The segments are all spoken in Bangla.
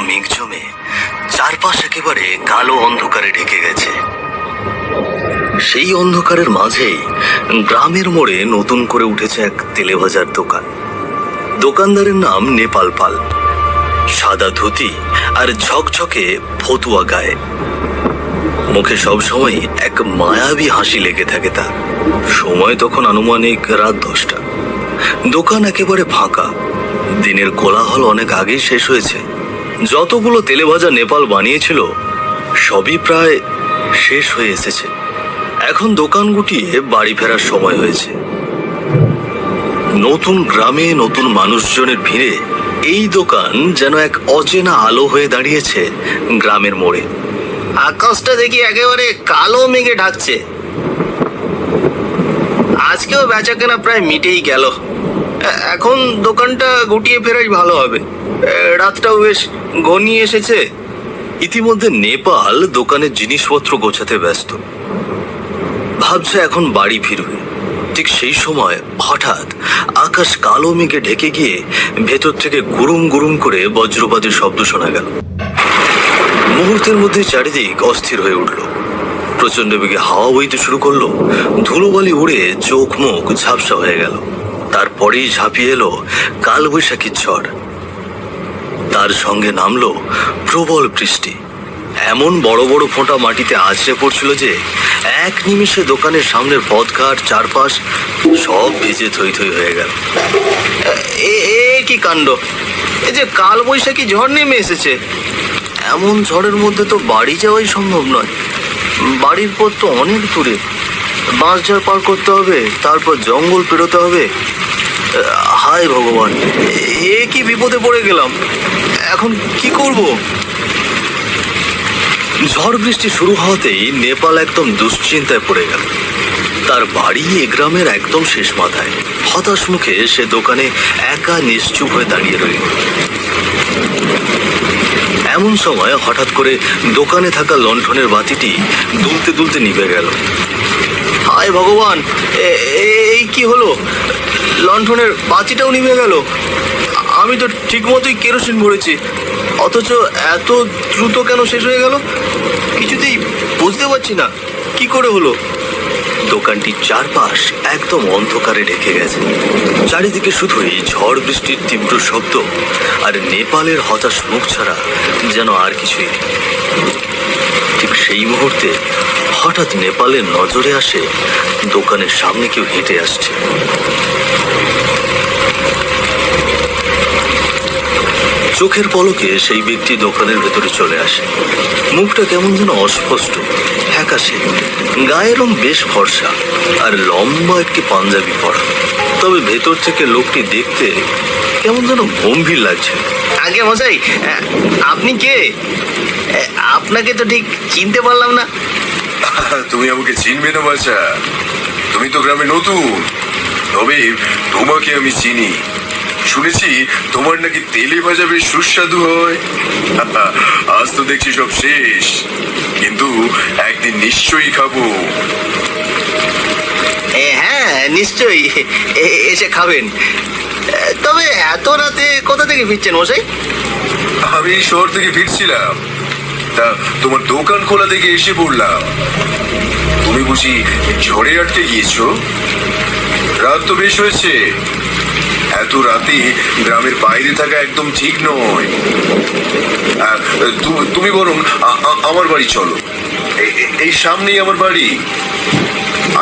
মেঘ জমে চারপাশ একেবারে কালো অন্ধকারে ঢেকে গেছে। সেই অন্ধকারের মাঝেই গ্রামের মোড়ে নতুন করে উঠেছে এক তেলে ভাজার দোকান। দোকানদারের নাম নেপাল পাল। সাদা ধুতি আর ঝকঝকে ফতুয়া গায়ে, মুখে সবসময় এক মায়াবী হাসি লেগে থাকে তার। সময় তখন আনুমানিক রাত 10টা। দোকান একেবারে ফাঁকা। দিনের কোলাহল অনেক আগেই শেষ হয়েছে। যতগুলো তেলে ভাজা নেপাল বানিয়েছিল সবই প্রায় শেষ হয়ে এসেছে। এখন দোকান গুটিয়ে বাড়ি ফেরার সময় হয়েছে। নতুন গ্রামে নতুন মানুষজনের ভিড়ে এই দোকান যেন এক অচেনা আলো হয়ে দাঁড়িয়েছে গ্রামের মোড়ে। আকাশটা দেখি একেবারে কালো মেঘে ঢাকছে। আজকেও বেচা কেনা প্রায় মিটেই গেল। এখন দোকানটা গুটিয়ে ফেরাই ভালো হবে, রাতটাও বেশ ঘনিয়ে এসেছে। ইতিমধ্যে নেপাল দোকানের জিনিসপত্র গোছাতে ব্যস্ত, ভাবছে এখন বাড়ি ফিরবে। ঠিক সেই সময় হঠাৎ আকাশ কালো মেঘে ঢেকে গিয়ে ভেতর থেকে গুরুম গুরুম করে বজ্রপাতের শব্দ শোনা গেল। মুহূর্তের মধ্যে চারিদিক অস্থির হয়ে উঠল। প্রচন্ড বেগে হাওয়া বইতে শুরু করলো। ধুলোবালি উড়ে চোখ মুখ ঝাপসা হয়ে গেল। তারপরেই ঝাঁপিয়ে এলো কালবৈশাখীর ঝড়। তার সঙ্গে নামলো প্রবল বৃষ্টি। এমন বড় বড় ফোঁটা মাটিতে আছড়ে পড়ছিল যে এক নিমিষে দোকানের সামনের পথঘাট চারপাশ সব ভিজে থই থই হয়ে গেল। কি কাণ্ড! এ যে কালবৈশাখী ঝড় নেমে এসেছে। এমন ঝড়ের মধ্যে তো বাড়ি যাওয়াই সম্ভব নয়। বাড়ির পথ তো অনেক দূরে, বাঁশঝাড় পার করতে হবে, তারপর জঙ্গল পেরোতে হবে। হায় ভগবান, এ কি বিপদে পড়ে গেলাম! এখন কি করব? ঝড় বৃষ্টি শুরু হওয়াতেই নেপাল একদম দুশ্চিন্তায় পড়ে গেল। তার বাড়ি এ গ্রামের একদম শেষ মাথায়। হতাশ মুখে সে দোকানে একা নিশ্চুপ হয়ে দাঁড়িয়ে রইল। এমন সময় হঠাৎ করে দোকানে থাকা লণ্ঠনের বাতিটি দুলতে দুলতে নিভে গেল। হায় ভগবান, এই কি হলো! লণ্ঠনের বাতিটাও নিভে গেল। আমি তো ঠিক মতোই কেরোসিন ভরেছি, অথচ এত দ্রুত কেন শেষ হয়ে গেল কিছুতেই বুঝতে পারছি না। কি করে হলো? দোকানটির চারপাশ একদম অন্ধকারে ঢেকে গেছে। চারিদিকে শুধুই ঝড় বৃষ্টির তীব্র শব্দ আর নেপালের হতাশ মুখ ছাড়া যেন আর কিছুই নেই। ঠিক সেই মুহূর্তে হঠাৎ নেপালের নজরে আসে দোকানের সামনে কেউ হেঁটে আসছে। চোখের পলকে সেই ব্যক্তি দোকানের ভেতরে চলে আসে। মুখটা কেমন যেন অস্পষ্ট, ফ্যাকাশে। গায়ের রং বেশ ফর্সা আর লম্বা একটি পাঞ্জাবি পরা। তবে ভেতর থেকে লোকটি দেখতে কেমন যেন গম্ভীর লাগছে। আগে মশাই, আপনি কে? আপনাকে তো ঠিক চিনতে পারলাম না। তুমি আমাকে চিনবে না বাছা? তুমি তো গ্রামে নতুন, তবে তোমাকে আমি চিনি। শুনেছি তোমার নাকি তেলে ভাজা বেশ সুস্বাদু হয়। আজ তো দেখছি সব শেষ, কিন্তু একদিন নিশ্চয়ই খাবো। হ্যাঁ, নিশ্চয়ই এসে খাবেন। তবে এত রাতে কোথা থেকে ফিরছেন মশাই? আমি এই শহর থেকে ফিরছিলাম, তা তোমার দোকান খোলা দেখে এসে পড়লাম। তুমি বুঝি ঝড়ে আটকে গিয়েছো? রাত তো বেশ হয়েছে। এত রাতে গ্রামের বাইরে থাকা একদম ঠিক নয়। তুমি বরং আমার বাড়ি চলো। এই সামনেই আমার বাড়ি।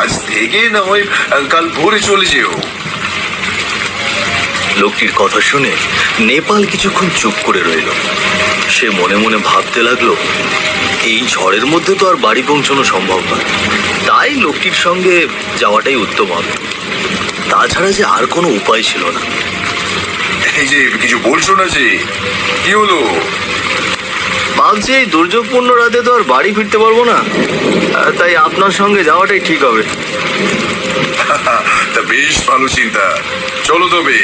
আজ থেকে না হয় কাল ভোরে চলে যেও। লোকটির কথা শুনে নেপাল কিছুক্ষণ চুপ করে রইল। সে মনে মনে ভাবতে লাগলো, এই ঝড়ের মধ্যে তো আর বাড়ি পৌঁছানো সম্ভব নয়। তাই লোকটির সঙ্গে যাওয়াটাই উত্তম হবে। তাছাড়া যে আর কোনো উপায় ছিল না। এই যে কিছু বলছো না যে, কি হলো? ভাবছি এই দুর্যোগপূর্ণ রাতে তো আর বাড়ি ফিরতে পারবো না, তাই আপনার সঙ্গে যাওয়াটাই ঠিক হবে। তা বেশ ভালো চিন্তা, চলো তবে।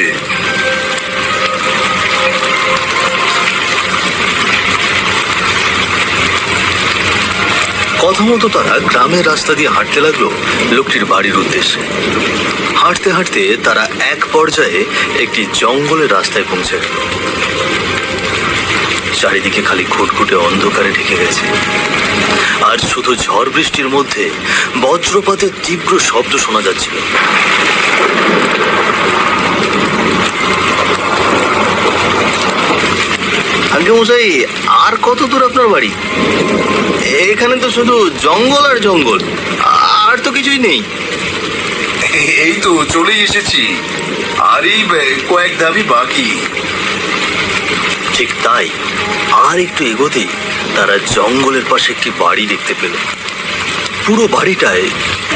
কথা মতো তারা গ্রামের রাস্তা দিয়ে হাঁটতে লাগলো লোকটির বাড়ির উদ্দেশ্যে। হাঁটতে হাঁটতে তারা এক পর্যায়ে একটি জঙ্গলের রাস্তায় পৌঁছে গেল। চারিদিকে খালি ঘুটঘুটে অন্ধকারে ঢেকে গেছে। আর শুধু ঝড় বৃষ্টির মধ্যে বজ্রপাতের তীব্র শব্দ শোনা যাচ্ছিল। আগে মশাই, আর কত দূর আপনার বাড়ি? এখানে তো শুধু জঙ্গল আর জঙ্গল, আর তো কিছুই নেই। এই তো চলেই এসেছি, আর এই কয়েক ধাপই বাকি। ঠিক তাই, আর একটু এগোতেই তারা জঙ্গলের পাশে একটি বাড়ি দেখতে পেল। পুরো বাড়িটায়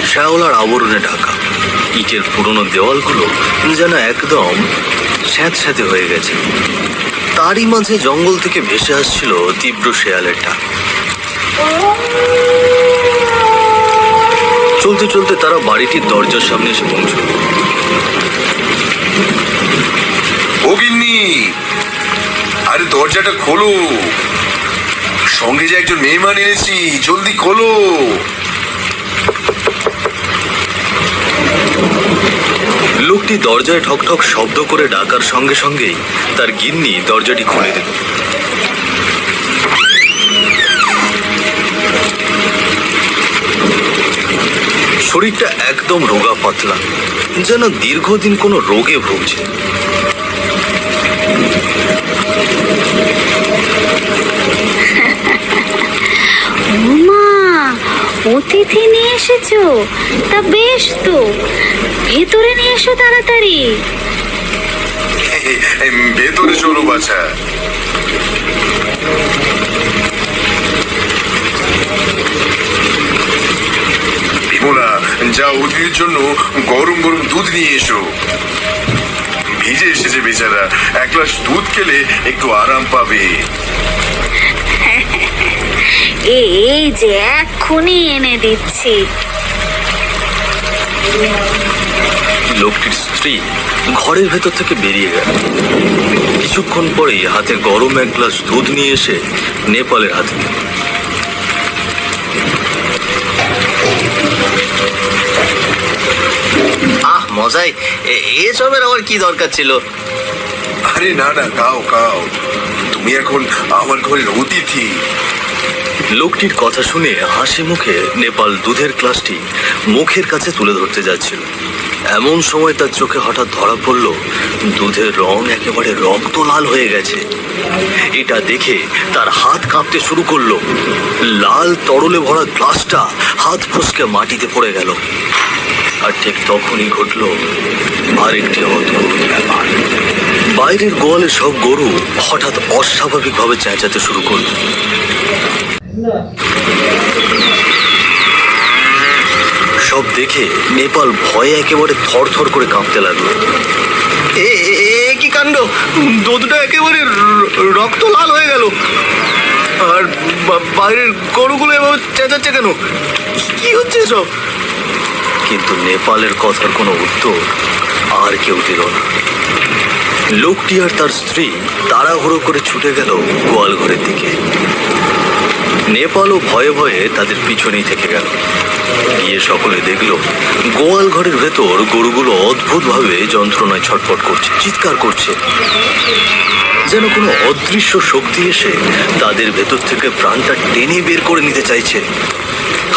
শ্যাওলার আবরণে ঢাকা। ইটের পুরনো দেওয়ালগুলো যেন একদম স্যাঁতস্যাঁতে হয়ে গেছে। তারই মাঝে জঙ্গল থেকে ভেসে আসছিল তীব্র শেয়ালের ডাক। চলতে চলতে তারা বাড়িটির দরজার সামনে এসে পৌঁছল। ও গিন্নি, আরে দরজাটা খোলো, সঙ্গে যে একজন মেহমান এনেছি, জলদি খোলো। লোকটি দরজায় ঠকঠক শব্দ করে ডাকার সঙ্গে সঙ্গেই তার গিন্নি দরজাটি খুলে দিল। শরীরটা একদম রোগা পাতলা, যেন দীর্ঘদিন কোনো রোগে ভুগছে। ওমা, অতিথি নিয়ে এসেছো? তা বেশ তো, ভেতরে নিয়ে এসো তাড়াতাড়ি। ভেতরে চলো বাছা। বিমলা, যা অতিথির জন্য গরম গরম দুধ নিয়ে এসো। ভিজে এসেছে বেচারা, এক গ্লাস দুধ খেলে একটু আরাম পাবে। এই যে এক্ষুনি এনে দিচ্ছি। লোকটির স্ত্রী ঘরের ভেতর থেকে বেরিয়ে গেল। কিছুক্ষণ পরেই হাতে গরম এক গ্লাস দুধ নিয়ে এসে নেপালের হাতে দিল। আহ মজাই, এসবের আবার কি দরকার ছিল? আরে না না, খাও খাও, তুমি এখন আমার ঘরের অতিথি। লোকটির কথা শুনে হাসি মুখে নেপাল দুধের গ্লাসটি মুখের কাছে তুলে ধরতে যাচ্ছিল। এমন সময় তার চোখে হঠাৎ ধরা পড়ল দুধের রং একেবারে রক্ত লাল হয়ে গেছে। এটা দেখে তার হাত কাঁপতে শুরু করলো। লাল তরলে ভরা গ্লাসটা হাত ফসকে মাটিতে পড়ে গেল। আর ঠিক তখনই ঘটলো আরেকটি অদ্ভুত ব্যাপার। বাইরের গোয়ালে সব গরু হঠাৎ অস্বাভাবিকভাবে চেঁচাতে শুরু করলো। সব দেখে নেপাল ভয়ে একেবারে থরথর করে কাঁপতে লাগলো। এ কি কাণ্ড! দুধটা একেবারে রক্ত লাল হয়ে গেল। আর বাইরের গরুগুলো এভাবে চেঁচাচ্ছে কেন? কি হচ্ছে সব? কিন্তু নেপালের কথার কোনো উত্তর আর কেউ দিল না। লোকটি আর তার স্ত্রী তাড়াহুড়ো করে ছুটে গেল গোয়াল ঘরের দিকে। নেপালও ভয়ে ভয়ে তাদের পিছনেই থেকে গেল। গিয়ে সকলে দেখলো গোয়াল ঘরের ভেতর গরুগুলো অদ্ভুতভাবে যন্ত্রণায় ছটফট করছে, চিৎকার করছে, যেন কোনো অদৃশ্য শক্তি এসে তাদের ভেতর থেকে প্রাণটা টেনে বের করে নিতে চাইছে।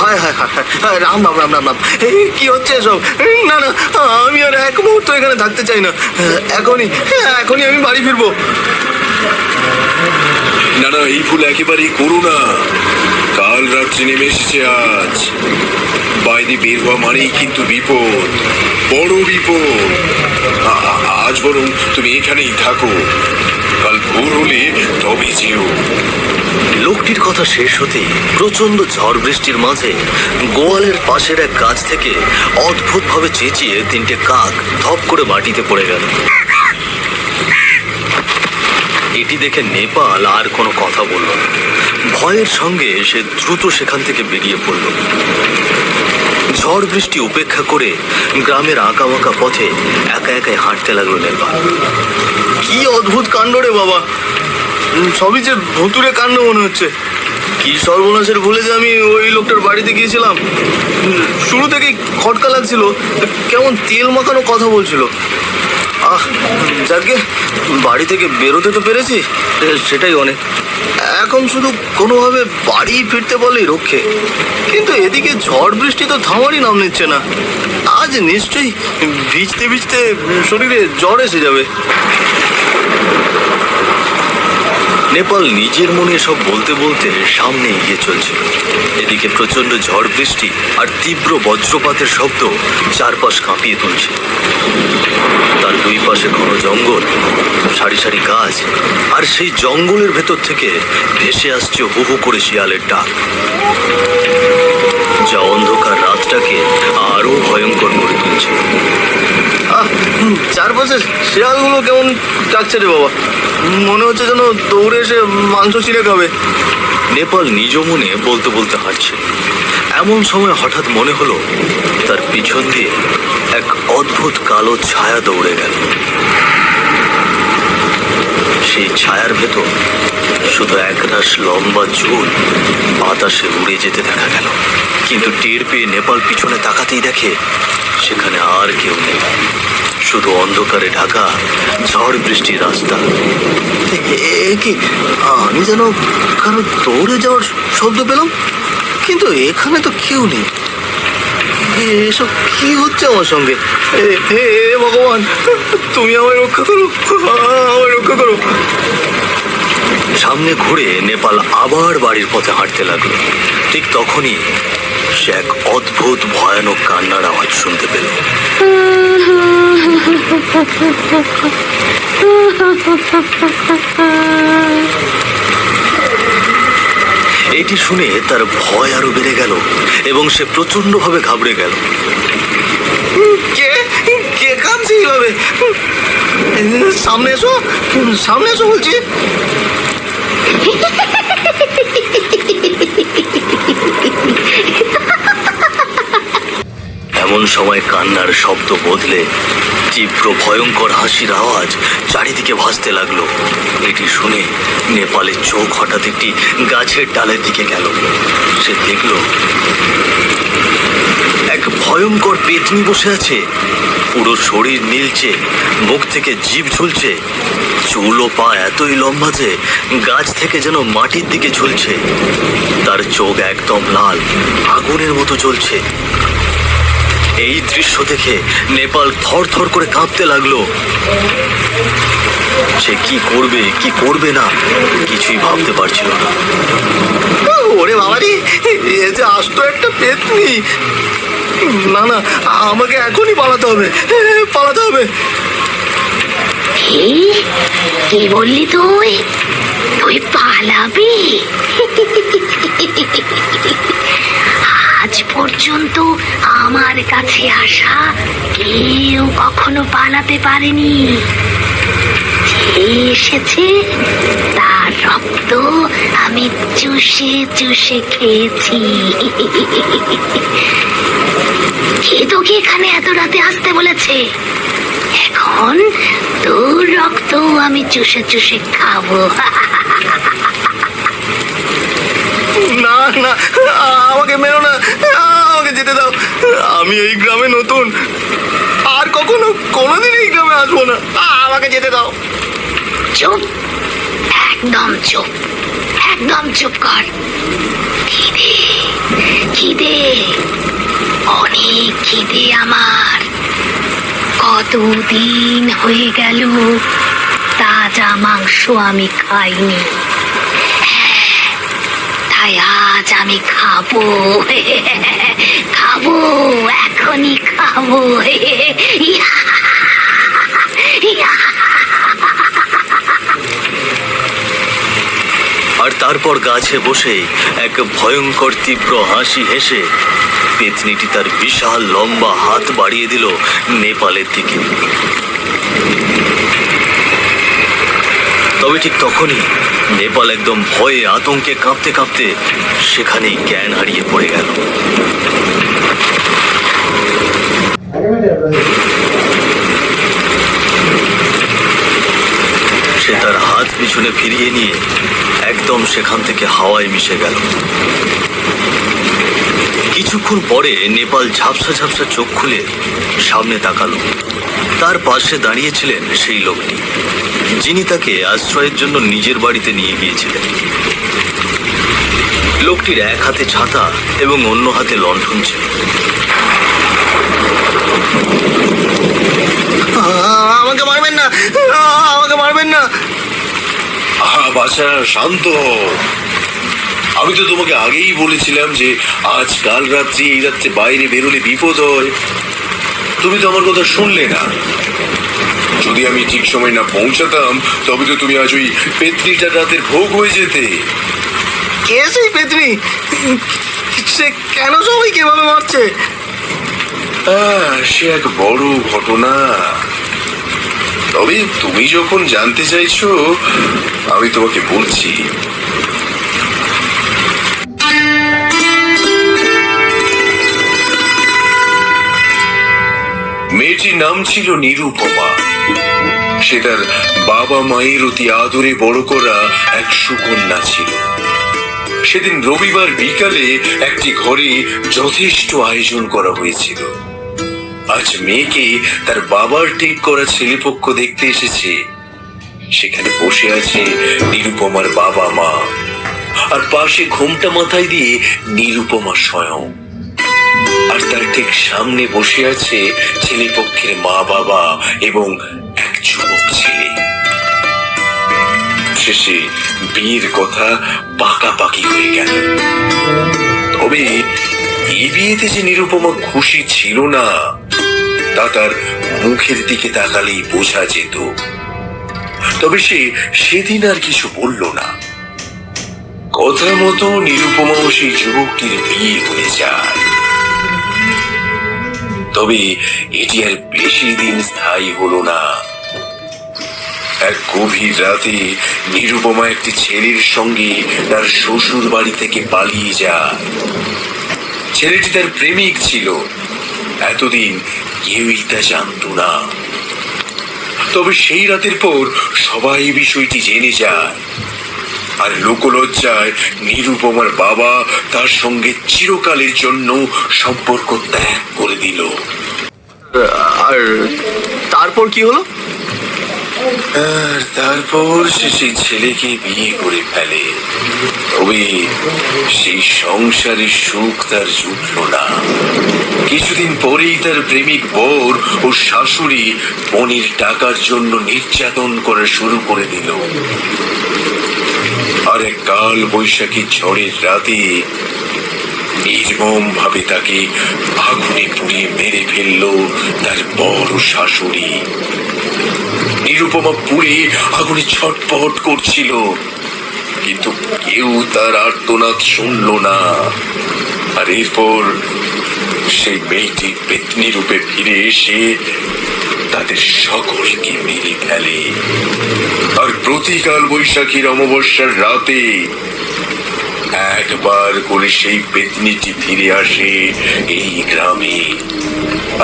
হায় হায় হায় হায়, রাম রাম রাম রাম রাম! কি হচ্ছে এসব? না না, আমি আর এক মুহূর্ত এখানে থাকতে চাই না। এখনই এখনই আমি বাড়ি ফিরবো। না না, এই ভুল একেবারেই করো না। কাল রাত্রি নেমে এসেছে আজ। বাইরে বের হওয়া মানেই কিন্তু বিপদ, বড় বিপদ। আজ বরং তুমি এখানেই থাকো, কাল ভোর হলে তবে যেও। লোকটির কথা শেষ হতেই প্রচন্ড ঝড় বৃষ্টির মাঝে গোয়ালের পাশের এক গাছ থেকে অদ্ভুতভাবে চেঁচিয়ে তিনটে কাক ধপ করে মাটিতে পড়ে গেল। এটি দেখে নেপাল আর কোনো কথা বলল না। ভয়ের সঙ্গে সে দ্রুত সেখান থেকে বেরিয়ে পড়ল। ঝড় বৃষ্টি উপেক্ষা করে গ্রামের আঁকাবাঁকা পথে একা একাই হাঁটতে লাগলো নেপাল। কি অদ্ভুত কাণ্ড রে বাবা! সবই যে ভুতুরে কাণ্ড মনে হচ্ছে। কি সর্বনাশের ভুলে যে আমি ওই লোকটার বাড়িতে গিয়েছিলাম। শুরু থেকেই খটকা লাগছিল, কেমন তেল মাখানো কথা বলছিল। যাকে বাড়ি থেকে বেরোতে তো পেরেছি, সেটাই অনেক। এখন শুধু কোনোভাবে বাড়ি ফিরতে বললেই রক্ষে। কিন্তু এদিকে ঝড় বৃষ্টি তো থামারই নাম নিচ্ছে না। আজ নিশ্চয়ই ভিজতে ভিজতে শরীরে জ্বর এসে যাবে। নেপাল নিজের মনে সব বলতে বলতে সামনে এগিয়ে চলছিল। এদিকে প্রচন্ড ঝড় বৃষ্টি আর তীব্র বজ্রপাতের শব্দ চারপাশ কাঁপিয়ে তুলছে। তার দুই পাশে ঘন জঙ্গল, সারি সারি গাছ, আর সেই জঙ্গলের ভেতর থেকে ভেসে আসছে হু হু করে শিয়ালের ডাক, যা অন্ধকার রাতটাকে আরো ভয়ঙ্কর করে তুলছে। চারপাশে শিয়ালগুলো কেমন ডাকছে রে বাবা, মনে হচ্ছে যেন দৌড়ে এসে মাংস ছিঁড়ে খাবে। নেপাল নিজ মনে বলতে বলতে হাঁটছে। এমন সময় হঠাৎ মনে হলো তার পিছন দিয়ে এক অদ্ভুত কালো ছায়া দৌড়ে গেল। সেই ছায়ার ভেতর শুধু একরাশ লম্বা চুল বাতাসে উড়ে যেতে দেখা গেল। কিন্তু টের পেয়ে নেপাল পিছনে তাকাতেই দেখে সেখানে আর কেউ নেই, শুধু অন্ধকারে ঢাকা ঝড় বৃষ্টির রাস্তা। কি আমি যেন কারো দৌড়ে যাওয়ার শব্দ পেলাম, কিন্তু এখানে তো কেউ নেই। এসব কি হচ্ছে আমার সঙ্গে? হে ভগবান, তুমি আমায় রক্ষা করো, আমায় রক্ষা করো। সামনে ঘুরে নেপাল আবার বাড়ির পথে হাঁটতে লাগলো। ঠিক তখনই সে এক অদ্ভুত ভয়ানক কান্নার আওয়াজ শুনতে পেল। এটি শুনে তার ভয় আরো বেড়ে গেল এবং সে প্রচন্ডভাবে ঘাবড়ে গেল। কে কে কাঁদছে এইভাবে? সামনে এসো, সামনে এসো বলছি। এমন সময় কান্নার শব্দ বদলে তীব্র ভয়ঙ্কর হাসির আওয়াজ চারিদিকে ভাসতে লাগলো। এটি শুনে নেপালের চোখ হঠাৎ একটি গাছের ডালের দিকে গেল। সে দেখল এক ভয়ঙ্কর পেতনি বসে আছে। পুরো শরীর নীলচে, মুখ থেকে জিভ ঝুলছে, চুল ও পা এতই লম্বা যে গাছ থেকে যেন মাটির দিকে ঝুলছে। তার চোখ একদম লাল, আগুনের মতো জ্বলছে। এই দৃশ্য দেখে নেপাল থরথর করে কাঁপতে লাগলো। সে কি করবে কি করবে না কিছুই ভাবতে পারছিল না। ওরে বাবারি, এ যে আস্ত একটা পেতনি। না না, আমাকে এখনই পালাতে হবে, পালাতে হবে। কি বললি তুই? তুই পালাবি? আজ পর্যন্ত আমার কাছে আসা কেউ কখনো পালাতে পারেনি। যে এসেছে তার রক্ত আমি চুষে চুষে খেয়েছি। কে তোকে এখানে এত রাতে আসতে বলেছে? এখন তোর রক্ত আমি চুষে চুষে খাবো। না না, আমাকে মেরো না, আমাকে যেতে দাও। আমি এই গ্রামে নতুন, আর কখনো কোনোদিন এই গ্রামে আসবো না। আমাকে যেতে দাও। চুপ, একদম চুপ, একদম চুপ কর। খিদে খিদে, অনেক খিদে আমার। কতদিন হয়ে গেল তাজা মাংস আমি খাইনি। তাই আজ আমি খাবো, খাবো, এখনই খাবো। আর তারপর গাছে বসে এক ভয়ঙ্কর তীব্র হাসি হেসে পেতনিটি তার বিশাল লম্বা হাত বাড়িয়ে দিল নেপালের দিকে। তবে ঠিক তখনই নেপাল একদম ভয়ে আতঙ্কে কাঁপতে কাঁপতে সেখানেই জ্ঞান হারিয়ে পড়ে গেল। সে তার হাত পিছনে ফিরিয়ে নিয়ে একদম সেখান থেকে হাওয়ায় মিশে গেল। কিছুক্ষণ পরে নেপাল ঝাপসা ঝাপসা চোখ খুলে সামনে তাকালো। তার পাশে দাঁড়িয়েছিলেন সেই লোকটি, যিনি তাকে আশ্রয়ের জন্য নিজের বাড়িতে নিয়ে গিয়েছিলেন। লোকটির এক হাতে ছাতা এবং অন্য হাতে লণ্ঠন ছিল। আমাকে মারবেন না, আমাকে মারবেন না। বাছা, শান্ত হও। আমি তো তোমাকে আগেই বলেছিলাম যে আজ কাল রাত্রি এই রাত্রে বাইরে বেরোলে বিপদ হয়। তুমি তো আমার কথা শুনলে না। যদি আমি ঠিক সময় না পৌঁছাতাম তবে তো তুমি আজ ওই পেত্রিটার রাতের ভোগ হয়ে যেতে। কে সেই পেতনি? সে কেন সবাইকে এভাবে মারছে? সে এক বড় ঘটনা। তবে তুমি যখন জানতে চাইছো আমি তোমাকে বলছি। মেয়েটির নাম ছিল নিরুপমা। সে তার বাবা মায়ের অতি আদরে বড় করা এক সুকন্যা ছিল। সেদিন রবিবার বিকালে একটি ঘরে যথেষ্ট আয়োজন করা হয়েছিল। আজ মেয়েকে তার বাবার ঠিক করা ছেলেপক্ষ দেখতে এসেছে। সেখানে বসে আছে নিরুপমার বাবা মা, আর পাশে ঘোমটা মাথায় দিয়ে নিরুপমা স্বয়ং। আর তার ঠিক সামনে বসে আছে ছেলেপক্ষের মা বাবা এবং এক যুবক ছেলে। শেষে বিয়ের কথা পাকাপাকি হয়ে গেল। তবে এই বিয়েতে যে নিরুপমা খুশি ছিল না তা তার মুখের দিকে তাকালেই বোঝা যেত। তবে সে সেদিন আর কিছু বলল না। কথা মতো নিরুপমাও সেই যুবকটির বিয়ে হয়ে যায়। তবে এটি আর বেশি দিন স্থায়ী হলো না। এক গভীর রাতে নিরুপমা একটি ছেলের সঙ্গে তার শ্বশুর বাড়ি থেকে পালিয়ে যায়। ছেলেটি তার প্রেমিক ছিল। এতদিন কেউই তা জানত না। তবে সেই রাতের পর সবাই বিষয়টি জেনে যায়, আর লোকলজ্জায় নিরুপমার বাবা তার সঙ্গে চিরকালের জন্য সম্পর্ক ত্যাগ করে দিল। আর তারপর কি হলো? আর তারপর সে সেই ছেলেকে বিয়ে করে ফেলে। তবে সেই সংসারের সুখ তার জুটল না। কিছুদিন পরেই তার প্রেমিক বর ও শাশুড়ি বোনের টাকার জন্য নির্যাতন করা শুরু করে দিল। আর এক কাল বৈশাখী ঝড়ের রাতে নির্মম ভাবে তাকে আগুনে পুড়িয়ে মেরে ফেলল তার বড় শাশুড়ি। নিরুপমা পুড়ে আগুনে ছটপট করছিল, কিন্তু কেউ তার আর্তনাদ শুনল না। আর এরপর সেই মেয়েটি পেতনি রূপে ফিরে এসে তাদের সকলকে মেরে ফেলে। আর প্রতিকাল বৈশাখীর অমাবস্যার রাতে একবার করে সেই পেতনিটি ফিরে আসে এই গ্রামে।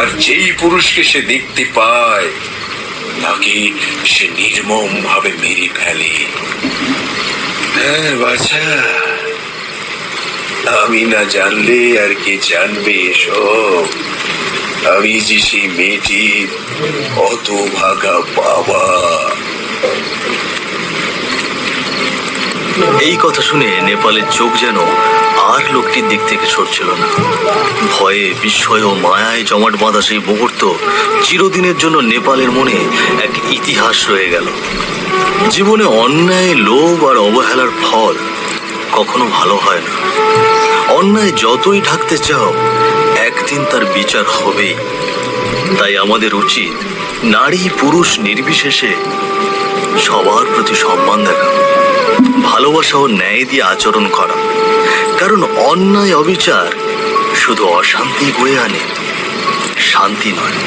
আর যেই পুরুষকে সে দেখতে পায় তাকে সে নির্মম ভাবে মেরে ফেলে। হ্যাঁ বাছা, আমি না জানলে আর কে জানবে এসব? আমি যে সেই মেয়েটির হতভাগা বাবা। এই কথা শুনে নেপালের চোখ যেন আর লোকটির দিক থেকে সরছিল না। ভয়ে, বিস্ময় ও মায়ায় জমাট বাঁধা সেই মুহূর্ত চিরদিনের জন্য নেপালের মনে এক ইতিহাস রয়ে গেল। জীবনে অন্যায়, লোভ আর অবহেলার ফল কখনো ভালো হয় না। অন্যায় যতই ঢাকতে চাও, একদিন তার বিচার হবেই। তাই আমাদের উচিত নারী পুরুষ নির্বিশেষে সবার প্রতি সম্মান দেখানো, ভালোবাসা ও ন্যায় দিয়ে আচরণ করা। কারণ অন্যায় অবিচার শুধু অশান্তি বয়ে আনে, শান্তি নয়।